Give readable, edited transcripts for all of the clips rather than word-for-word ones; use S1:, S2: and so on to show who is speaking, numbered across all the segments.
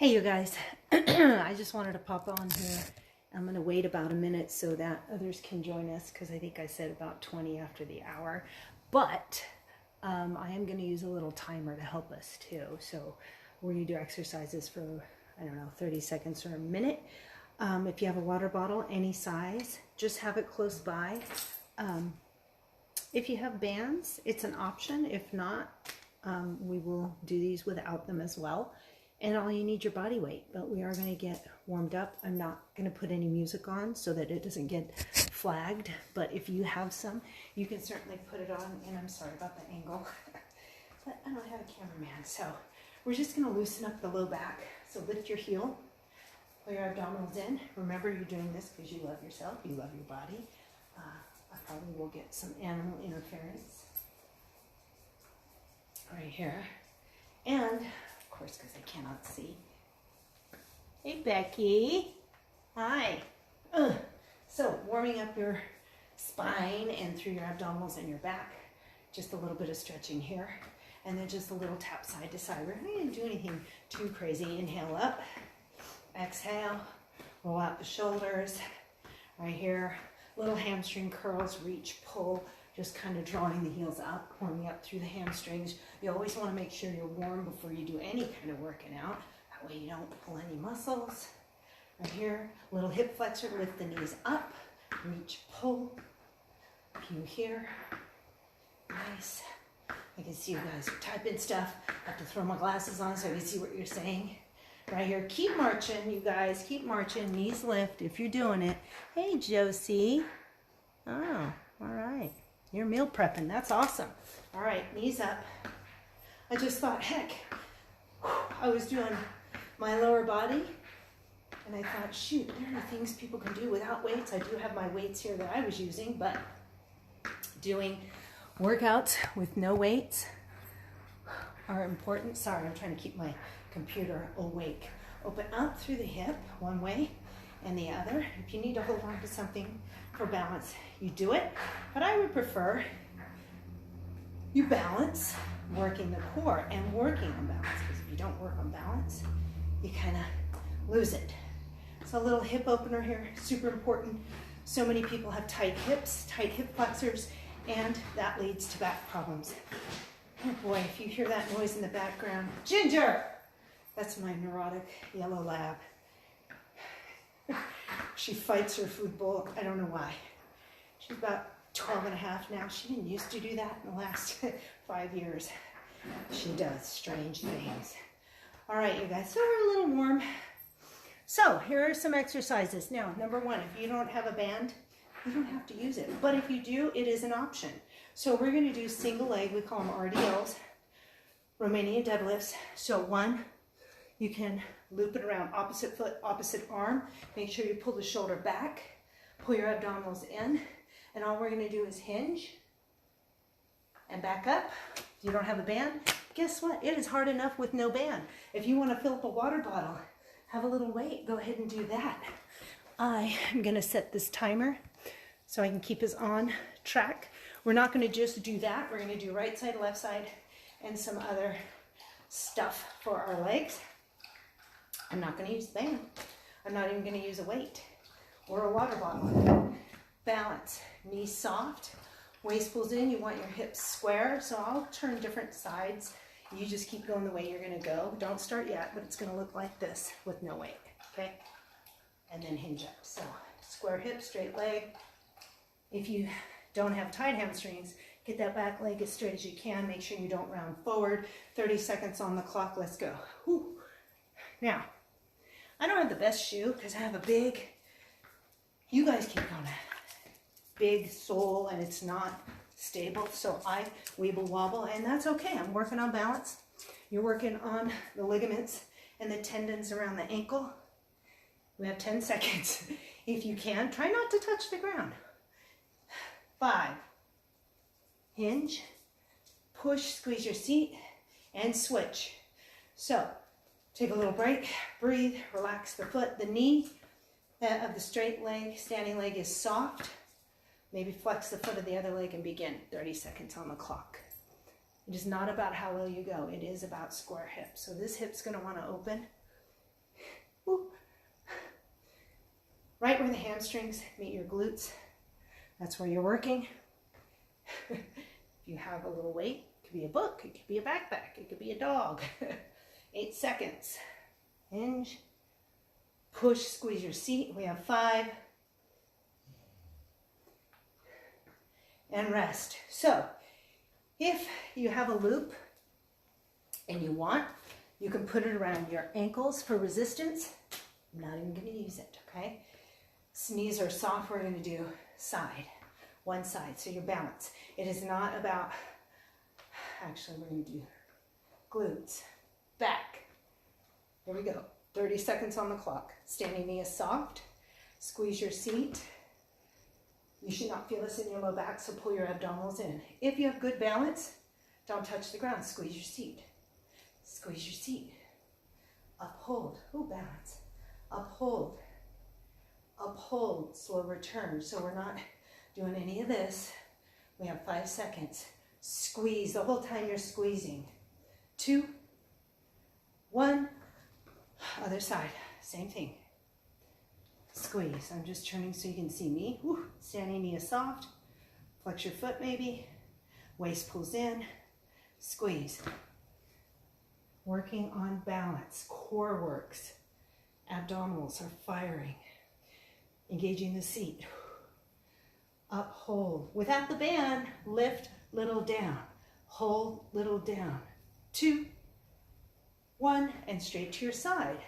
S1: Hey you guys, I just wanted to pop on here. I'm going to wait about a minute so that others can join us because I think I said about 20 after the hour. But I am going to use a little timer to help us too. So we're going to do exercises for, I don't know, 30 seconds or a minute. If you have a water bottle, any size, just have it close by. If you have bands, it's an option. If not, we will do these without them as well. And all you need your body weight, but we are going to get warmed up. I'm not going to put any music on so that it doesn't get flagged, but if you have some, you can certainly put it on. And I'm sorry about the angle, but I don't have a cameraman, so we're just going to loosen up the low back. So lift your heel, pull your abdominals in. Remember, you're doing this because you love yourself, you love your body. I probably will get some animal interference right here, and of course, because I cannot see. Hey, Becky. Hi. So, warming up your spine and through your abdominals and your back. Just a little bit of stretching here. And then just a little tap side to side. We're not going to do anything too crazy. Inhale up. Exhale. Roll out the shoulders. Right here. Little hamstring curls. Reach, pull. Just kind of drawing the heels up, warming up through the hamstrings. You always want to make sure you're warm before you do any kind of working out. That way you don't pull any muscles. Right here, little hip flexor, lift the knees up, reach, pull. A few here. Nice. I can see you guys are typing stuff. I have to throw my glasses on so I can see what you're saying. Right here, keep marching, you guys. Keep marching, knees lift if you're doing it. Hey, Josie. Oh, all right. You're meal prepping. That's awesome. All right, knees up. I just thought, heck, I was doing my lower body, and I thought, shoot, there are things people can do without weights. I do have my weights here that I was using, but doing workouts with no weights are important. Sorry, I'm trying to keep my computer awake. Open up through the hip one way and the other. If you need to hold on to something for balance, you do it, but I would prefer you balance working the core and working on balance, because if you don't work on balance, you kind of lose it. So a little hip opener here, super important. So many people have tight hips, tight hip flexors, and that leads to back problems. Oh boy, if you hear that noise in the background, Ginger, that's my neurotic yellow lab. She fights her food bowl. I don't know why. She's about 12 and a half now. She didn't used to do that in the last 5 years. She does strange things. All right, you guys, so we're a little warm. So here are some exercises. Now, number one, if you don't have a band, you don't have to use it. But if you do, it is an option. So we're going to do single leg. We call them RDLs, Romanian deadlifts. So one, you can loop it around opposite foot, opposite arm. Make sure you pull the shoulder back, pull your abdominals in, and all we're going to do is hinge and back up. If you don't have a band, guess what? It is hard enough with no band. If you want to fill up a water bottle, have a little weight, go ahead and do that. I am going to set this timer so I can keep us on track. We're not going to just do that. We're going to do right side, left side, and some other stuff for our legs. I'm not going to use the band. I'm not even going to use a weight or a water bottle. Balance. Knees soft. Waist pulls in. You want your hips square. So I'll turn different sides. You just keep going the way you're going to go. Don't start yet, but it's going to look like this with no weight. Okay? And then hinge up. So square hips, straight leg. If you don't have tight hamstrings, get that back leg as straight as you can. Make sure you don't round forward. 30 seconds on the clock. Let's go. Whew. Now, I don't have the best shoe because I have a big, you guys keep going, big sole, and it's not stable. So I weeble wobble, and that's okay. I'm working on balance. You're working on the ligaments and the tendons around the ankle. We have 10 seconds. If you can, try not to touch the ground. 5, hinge, push, squeeze your seat, and switch. So take a little break, breathe, relax the foot. The knee of the straight leg, standing leg is soft. Maybe flex the foot of the other leg and begin. 30 seconds on the clock. It is not about how low you go. It is about square hips. So this hip's going to want to open Woo. Right where the hamstrings meet your glutes, that's where you're working. If you have a little weight, it could be a book, it could be a backpack, it could be a dog. 8 seconds. Hinge, push, squeeze your seat. We have 5. And rest. So if you have a loop and you want, you can put it around your ankles for resistance. I'm not even going to use it, okay? Knees are soft. We're going to do side, one side, so your balance. It is not about, actually we're going to do glutes, back. Here we go. 30 seconds on the clock. Standing knee is soft. Squeeze your seat. You should not feel this in your low back, so pull your abdominals in. If you have good balance, don't touch the ground. Squeeze your seat. Squeeze your seat. Uphold. Ooh, balance. Uphold. Uphold. Slow return. So we're not doing any of this. We have 5 seconds. Squeeze the whole time you're squeezing. 2, 1. Other side. Same thing. Squeeze. I'm just turning so you can see me. Woo. Standing knee is soft. Flex your foot maybe. Waist pulls in. Squeeze. Working on balance. Core works. Abdominals are firing. Engaging the seat. Uphold. Without the band, lift little down. Hold little down. 2, 1, and straight to your side.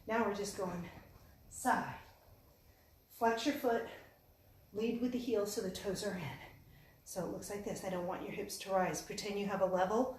S1: Now we're just going side. Flex your foot, lead with the heel so the toes are in. So it looks like this. I don't want your hips to rise. Pretend you have a level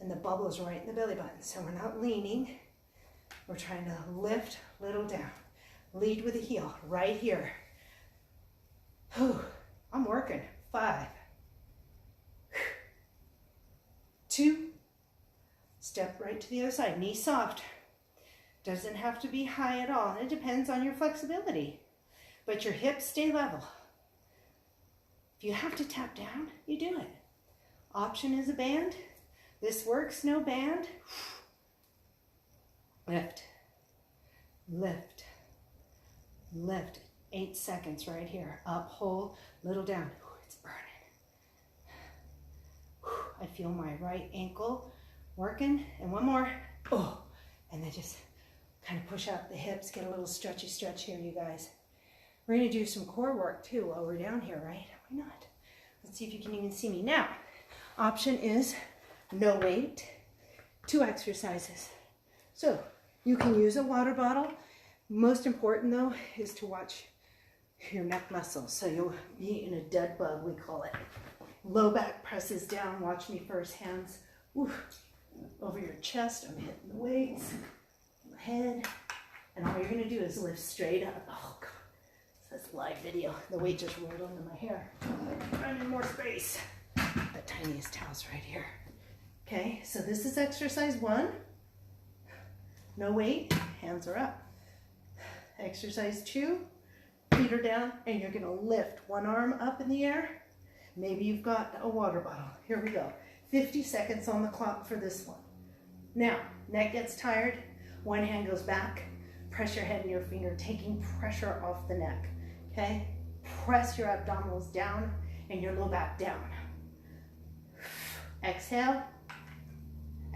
S1: and the bubble is right in the belly button. So we're not leaning. We're trying to lift little down. Lead with the heel right here. Whew. I'm working. 5, 2, step right to the other side. Knee soft. Doesn't have to be high at all. It depends on your flexibility. But your hips stay level. If you have to tap down, you do it. Option is a band. This works, no band. Lift. Lift. Lift. 8 seconds right here. Up, hold, little down. It's burning. I feel my right ankle working. And one more. Oh, and then just kind of push out the hips. Get a little stretchy stretch here, you guys. We're going to do some core work too while we're down here, right? Why not? Let's see if you can even see me. Now, option is no weight, 2 exercises. So you can use a water bottle. Most important though is to watch your neck muscles. So you'll be in a dead bug, we call it. Low back presses down. Watch me first. Hands over your chest. I'm hitting the weights, the head, and all you're going to do is lift straight up. Oh, God. That's live video. The weight just rolled onto my hair. I need more space. The tiniest towel's right here. Okay, so this is exercise 1. No weight, hands are up. Exercise 2, feet are down, and you're going to lift one arm up in the air. Maybe you've got a water bottle. Here we go. 50 seconds on the clock for this one. Now, neck gets tired. One hand goes back. Press your head and your finger, taking pressure off the neck. Okay? Press your abdominals down and your low back down. Exhale.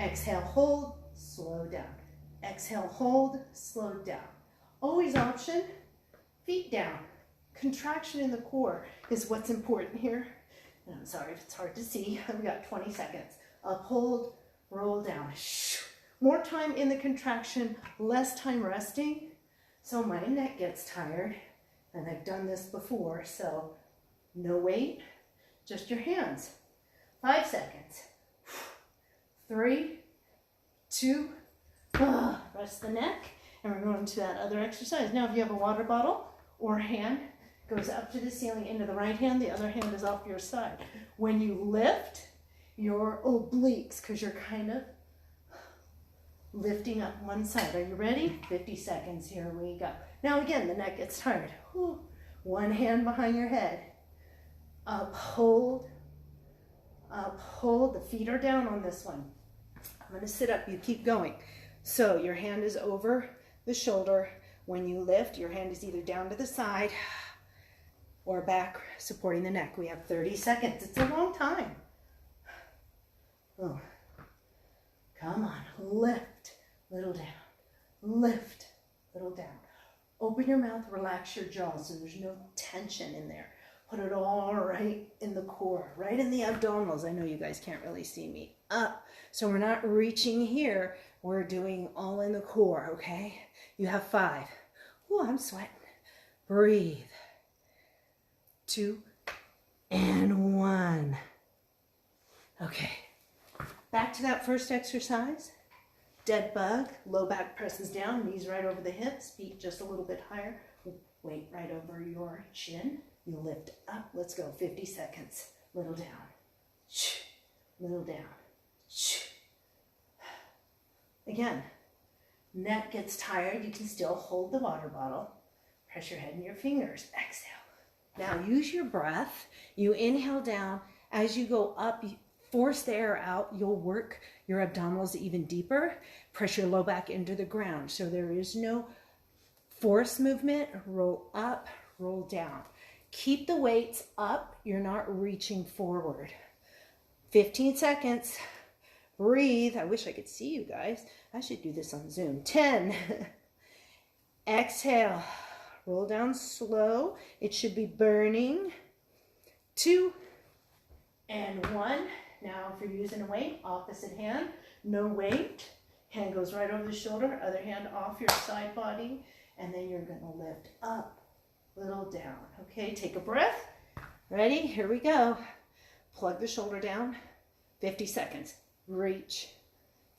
S1: Exhale, hold, slow down. Exhale, hold, slow down. Always option, feet down. Contraction in the core is what's important here. And I'm sorry if it's hard to see. We've got 20 seconds. Uphold, roll down. More time in the contraction, less time resting. So my neck gets tired. And I've done this before, so no weight, just your hands. 5 seconds. 3, 2, rest the neck. And we're going to that other exercise. Now, if you have a water bottle or hand, goes up to the ceiling into the right hand, the other hand is off your side. When you lift your obliques, because you're kind of lifting up one side. Are you ready? 50 seconds. Here we go. Now again, the neck gets tired. Whew. One hand behind your head. Uphold. Uphold. The feet are down on this one. I'm going to sit up. You keep going. So your hand is over the shoulder. When you lift, your hand is either down to the side or back, supporting the neck. We have 30 seconds. It's a long time. Oh, come on, lift, little down, lift, little down. Open your mouth, relax your jaw so there's no tension in there. Put it all right in the core, right in the abdominals. I know you guys can't really see me. Up. So we're not reaching here. We're doing all in the core, okay? You have 5. Ooh, I'm sweating. Breathe. 2 and 1. Okay. Back to that first exercise. Dead bug. Low back presses down. Knees right over the hips. Feet just a little bit higher. Weight right over your chin. You lift up. Let's go. 50 seconds. Little down. Little down. Again, neck gets tired. You can still hold the water bottle. Press your head in your fingers. Exhale. Now use your breath. You inhale down. As you go up, you force the air out. You'll work your abdominals even deeper. Press your low back into the ground. So there is no force movement. Roll up, roll down. Keep the weights up. You're not reaching forward. 15 seconds. Breathe. I wish I could see you guys. I should do this on Zoom. 10. Exhale. Roll down slow. It should be burning. 2 and 1. Now if you're using a weight, opposite hand, no weight. Hand goes right over the shoulder, other hand off your side body, and then you're going to lift up, little down. Okay, take a breath. Ready? Here we go. Plug the shoulder down. 50 seconds. Reach.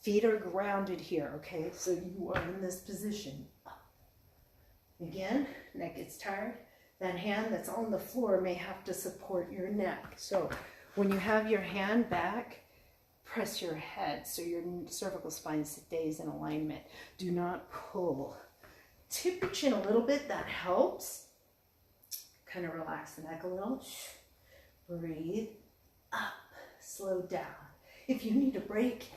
S1: Feet are grounded here, okay? So you are in this position. Up. Again, neck gets tired. That hand that's on the floor may have to support your neck. So when you have your hand back, press your head so your cervical spine stays in alignment. Do not pull. Tip your chin a little bit. That helps. Kind of relax the neck a little. Breathe. Up. Slow down. If you need a break,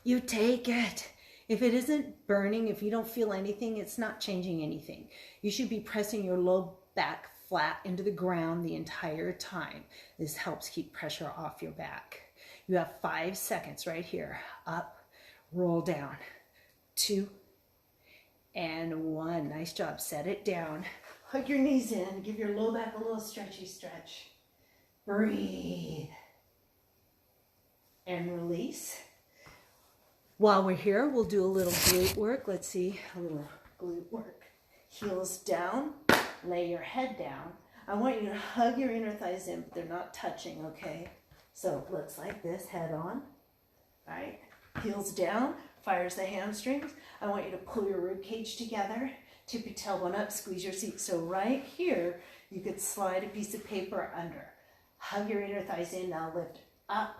S1: you take it. If it isn't burning, if you don't feel anything, it's not changing anything. You should be pressing your low back flat into the ground the entire time. This helps keep pressure off your back. You have 5 seconds right here. Up, roll down. 2 and 1. Nice job. Set it down. Hug your knees in. Give your low back a little stretchy stretch. Breathe. And release. While we're here, we'll do a little glute work. Let's see, a little glute work. Heels down, lay your head down. I want you to hug your inner thighs in, but they're not touching, okay? So it looks like this, head on, all right? Heels down, fires the hamstrings. I want you to pull your rib cage together, tip your tailbone up, squeeze your seat. So right here, you could slide a piece of paper under. Hug your inner thighs in, now lift up,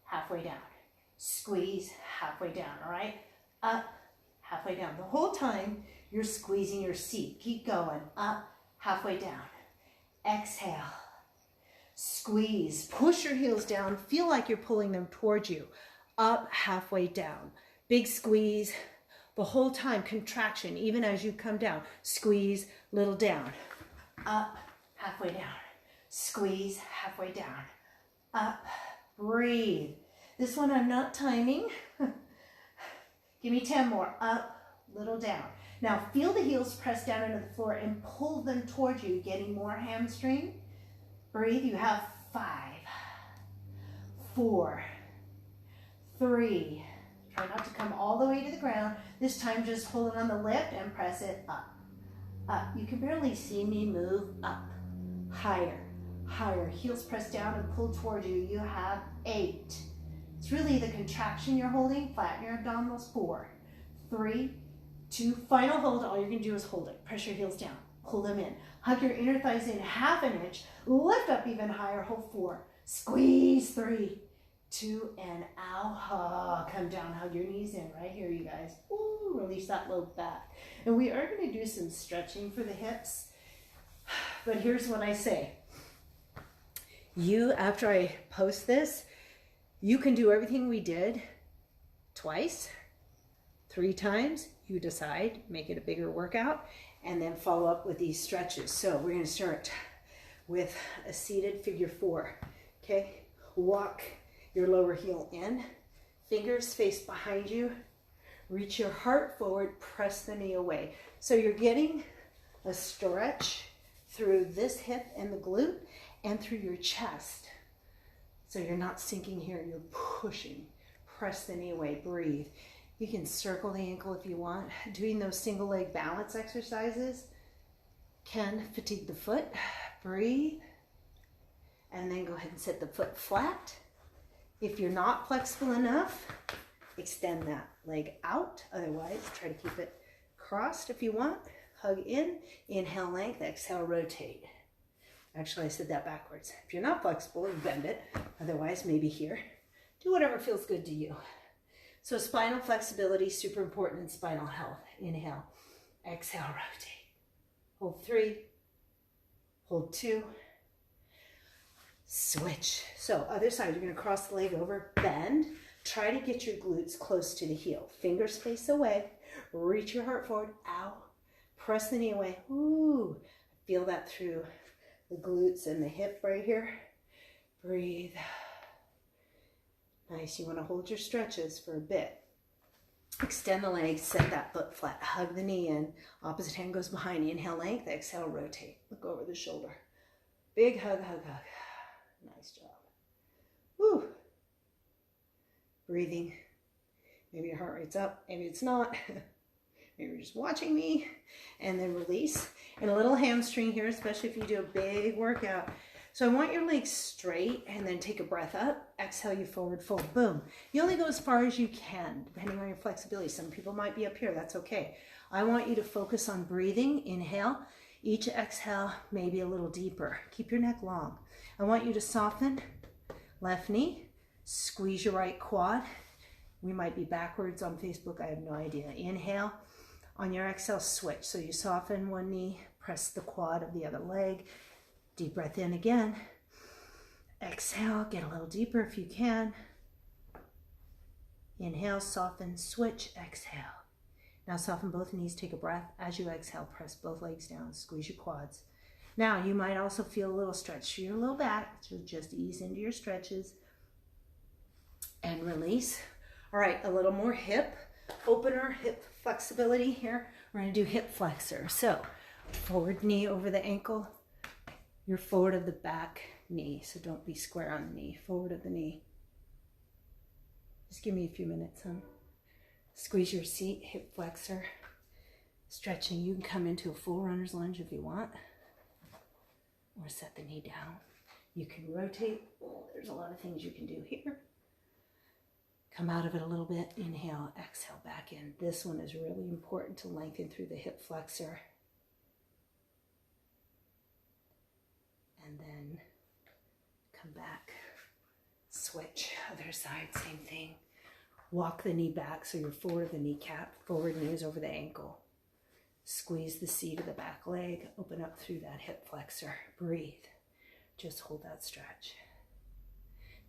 S1: halfway down. Squeeze halfway down, all right? Up, halfway down. The whole time you're squeezing your seat. Keep going. Up, halfway down. Exhale. Squeeze. Push your heels down. Feel like you're pulling them towards you. Up, halfway down. Big squeeze. The whole time, contraction, even as you come down. Squeeze, little down. Up, halfway down. Squeeze, halfway down. Up, breathe. This one I'm not timing. Give me 10 more. Up, little down. Now feel the heels press down into the floor and pull them towards you, getting more hamstring. Breathe. You have 5, 4, 3. Try not to come all the way to the ground. This time just hold it on the lip and press it up. Up. You can barely see me move. Up. Higher. Higher. Heels press down and pull towards you. You have 8. It's really the contraction you're holding. Flatten your abdominals. 4, 3, 2. Final hold. All you're going to do is hold it. Press your heels down. Pull them in. Hug your inner thighs in ½ an inch. Lift up even higher. Hold 4. Squeeze 3, 2, and out. Come down. Hug your knees in right here, you guys. Ooh, release that low back. And we are going to do some stretching for the hips. But here's what I say. You, after I post this, you can do everything we did twice, 3 times, you decide, make it a bigger workout, and then follow up with these stretches. So we're going to start with a seated figure 4. Okay, walk your lower heel in, fingers face behind you, reach your heart forward, press the knee away. So you're getting a stretch through this hip and the glute and through your chest. So you're not sinking here, you're pushing. Press the knee away, breathe. You can circle the ankle if you want. Doing those single leg balance exercises can fatigue the foot. Breathe. And then go ahead and set the foot flat. If you're not flexible enough, extend that leg out. Otherwise, try to keep it crossed if you want. Hug in, inhale length, exhale rotate. Actually, I said that backwards. If you're not flexible, you bend it. Otherwise, maybe here. Do whatever feels good to you. So spinal flexibility, super important in spinal health. Inhale, exhale, rotate. Hold 3, hold 2, switch. So other side, you're gonna cross the leg over, bend. Try to get your glutes close to the heel. Fingers face away, reach your heart forward, ow. Press the knee away, ooh. Feel that through the glutes and the hip right here. Breathe. Nice, you wanna hold your stretches for a bit. Extend the legs, set that foot flat, hug the knee in. Opposite hand goes behind, inhale length, exhale rotate. Look over the shoulder. Big hug, hug, hug. Nice job. Woo. Breathing. Maybe your heart rate's up, maybe it's not. Maybe you're just watching me. And then release. And a little hamstring here, especially if you do a big workout. So I want your legs straight and then take a breath up. Exhale, you forward fold. Boom. You only go as far as you can, depending on your flexibility. Some people might be up here. That's okay. I want you to focus on breathing. Inhale. Each exhale, maybe a little deeper. Keep your neck long. I want you to soften. Left knee. Squeeze your right quad. We might be backwards on Facebook. I have no idea. Inhale. On your exhale, switch. So you soften one knee. Press the quad of the other leg. Deep breath in again. Exhale, get a little deeper if you can. Inhale, soften, switch, exhale. Now soften both knees, take a breath. As you exhale, press both legs down, squeeze your quads. Now you might also feel a little stretch through your low back, so just ease into your stretches and release. All right, a little more hip opener, hip flexibility here. We're gonna do hip flexor. So forward knee over the ankle. You're forward of the back knee, so don't be square on the knee, forward of the knee. Just give me a few minutes, huh? Squeeze your seat, hip flexor, stretching. You can come into a full runner's lunge if you want, or set the knee down. You can rotate. Oh, there's a lot of things you can do here. Come out of it a little bit, inhale, exhale, back in. This one is really important to lengthen through the hip flexor. And then come back, switch, other side, same thing. Walk the knee back so you're forward of the kneecap, forward knee is over the ankle. Squeeze the seat of the back leg, open up through that hip flexor, breathe. Just hold that stretch.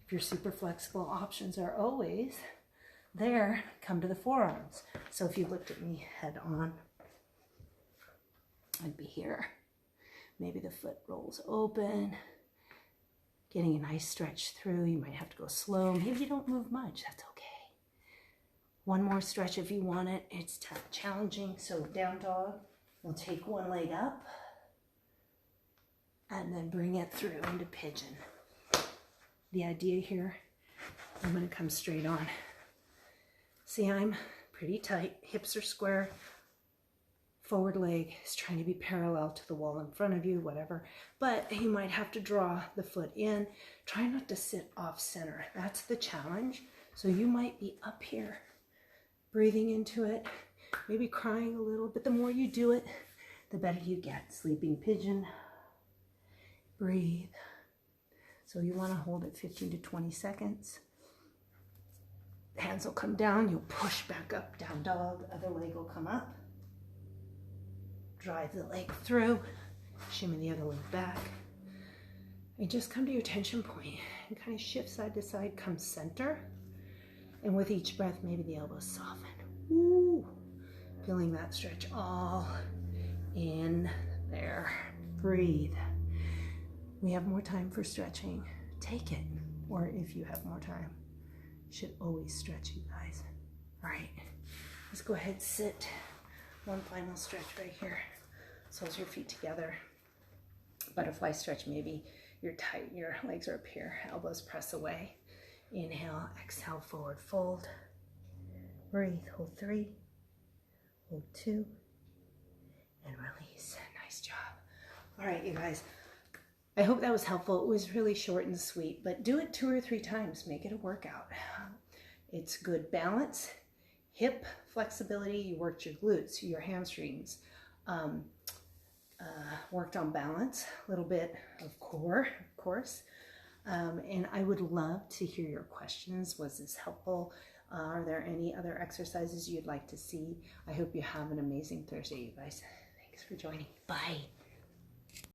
S1: If you're super flexible, options are always there. Come to the forearms. So if you looked at me head on, I'd be here. Maybe the foot rolls open, getting a nice stretch through. You might have to go slow. Maybe you don't move much. That's okay. One more stretch if you want it. It's challenging. So down dog, we'll take one leg up and then bring it through into pigeon. The idea here, I'm going to come straight on. See, I'm pretty tight. Hips are square. Forward leg is trying to be parallel to the wall in front of you, whatever. But you might have to draw the foot in. Try not to sit off center. That's the challenge. So you might be up here, breathing into it, maybe crying a little, but the more you do it, the better you get. Sleeping pigeon, breathe. So you want to hold it 15 to 20 seconds. Hands will come down, you'll push back up, down dog, other leg will come up. Drive the leg through, shimmy the other leg back. And just come to your tension point and kind of shift side to side, come center. And with each breath, maybe the elbows soften. Ooh. Feeling that stretch all in there. Breathe. We have more time for stretching. Take it. Or if you have more time, you should always stretch, you guys. All right, let's go ahead and sit. One final stretch right here. Soles your feet together. Butterfly stretch, maybe you're tight, your legs are up here, elbows press away. Inhale, exhale, forward fold. Breathe, hold 3, hold 2, and release. Nice job. All right, you guys, I hope that was helpful. It was really short and sweet, but do it 2 or 3 times. Make it a workout. It's good balance, hip flexibility. You worked your glutes, your hamstrings, worked on balance, a little bit of core, of course. And I would love to hear your questions. Was this helpful? Are there any other exercises you'd like to see? I hope you have an amazing Thursday, you guys. Thanks for joining. Bye.